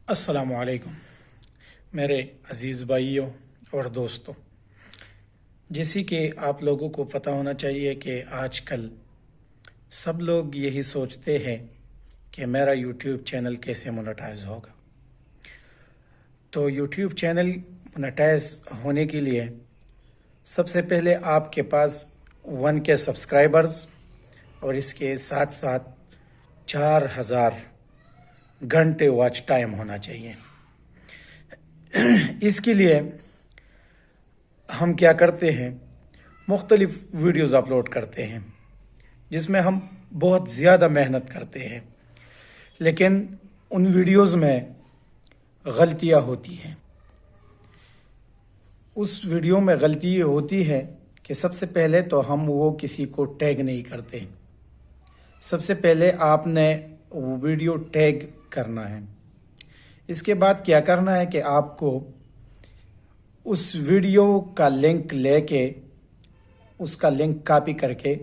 السلام علیکم میرے عزیز بھائیوں اور دوستوں، جیسے کہ آپ لوگوں کو پتہ ہونا چاہیے کہ آج کل سب لوگ یہی سوچتے ہیں کہ میرا یوٹیوب چینل کیسے مونیٹائز ہوگا۔ تو یوٹیوب چینل مونیٹائز ہونے کے لیے سب سے پہلے آپ کے پاس 1K سبسکرائبرز اور اس کے ساتھ ساتھ 4000 گھنٹے واچ ٹائم ہونا چاہیے۔ اس کے لیے ہم کیا کرتے ہیں، مختلف ویڈیوز اپلوڈ کرتے ہیں جس میں ہم بہت زیادہ محنت کرتے ہیں، لیکن ان ویڈیوز میں غلطیاں ہوتی ہیں۔ اس ویڈیو میں غلطی یہ ہوتی ہے کہ سب سے پہلے تو ہم وہ کسی کو ٹیگ نہیں کرتے۔ سب سے پہلے آپ نے وہ ویڈیو ٹیگ کرنا ہے۔ اس کے بعد کیا کرنا ہے کہ آپ کو اس ویڈیو کا لنک لے کے، اس کا لنک کاپی کر کے،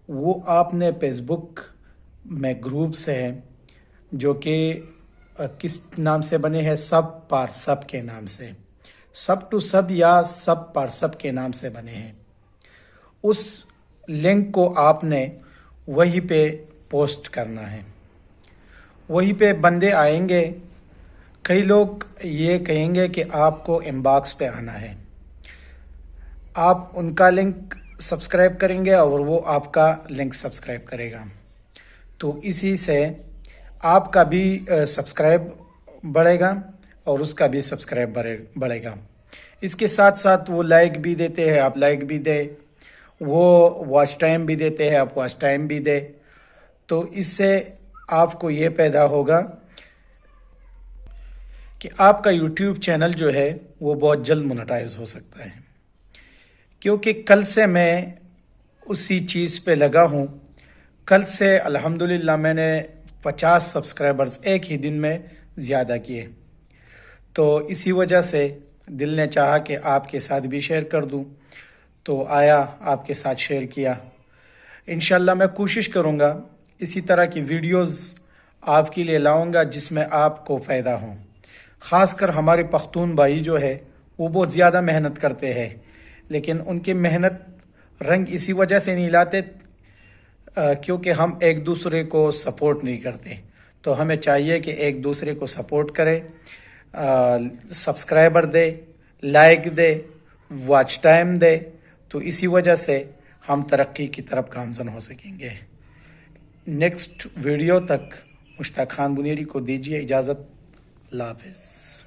وہ آپ نے فیس بک میں گروپس ہیں جو کہ کس نام سے بنے ہیں، سب پار سب کے نام سے، سب ٹو سب یا سب پار سب کے نام سے بنے ہیں۔ اس لنک کو آپ نے وہیں پہ پوسٹ کرنا ہے۔ وہیں پہ بندے آئیں گے، کئی لوگ یہ کہیں گے کہ آپ کو ان باکس پہ آنا ہے، آپ ان کا لنک سبسکرائب کریں گے اور وہ آپ کا لنک سبسکرائب کرے گا، تو اسی سے آپ کا بھی سبسکرائب بڑھے گا اور اس کا بھی سبسکرائب بڑھے گا۔ اس کے ساتھ ساتھ وہ لائک بھی دیتے ہیں، آپ لائک بھی دیں، وہ واچ ٹائم بھی دیتے ہیں، آپ واچ ٹائم بھی دیں، تو اس سے آپ کو یہ پیدا ہوگا کہ آپ کا یوٹیوب چینل جو ہے وہ بہت جلد مونیٹائز ہو سکتا ہے۔ کیونکہ کل سے میں اسی چیز پہ لگا ہوں۔ کل سے الحمدللہ میں نے 50 سبسکرائبرز ایک ہی دن میں زیادہ کیے، تو اسی وجہ سے دل نے چاہا کہ آپ کے ساتھ بھی شیئر کر دوں، تو آیا آپ کے ساتھ شیئر کیا۔ انشاءاللہ میں کوشش کروں گا اسی طرح کی ویڈیوز آپ کے لیے لاؤں گا جس میں آپ کو فائدہ ہو۔ خاص کر ہمارے پختون بھائی جو ہے وہ بہت زیادہ محنت کرتے ہیں، لیکن ان کی محنت رنگ اسی وجہ سے نہیں لاتے کیونکہ ہم ایک دوسرے کو سپورٹ نہیں کرتے۔ تو ہمیں چاہیے کہ ایک دوسرے کو سپورٹ کرے، سبسکرائبر دے، لائک دے، واچ ٹائم دے، تو اسی وجہ سے ہم ترقی کی طرف گامزن ہو سکیں گے۔ نیکسٹ ویڈیو تک مشتاق خان بنیری کو دیجیے اجازت۔ اللہ حافظ۔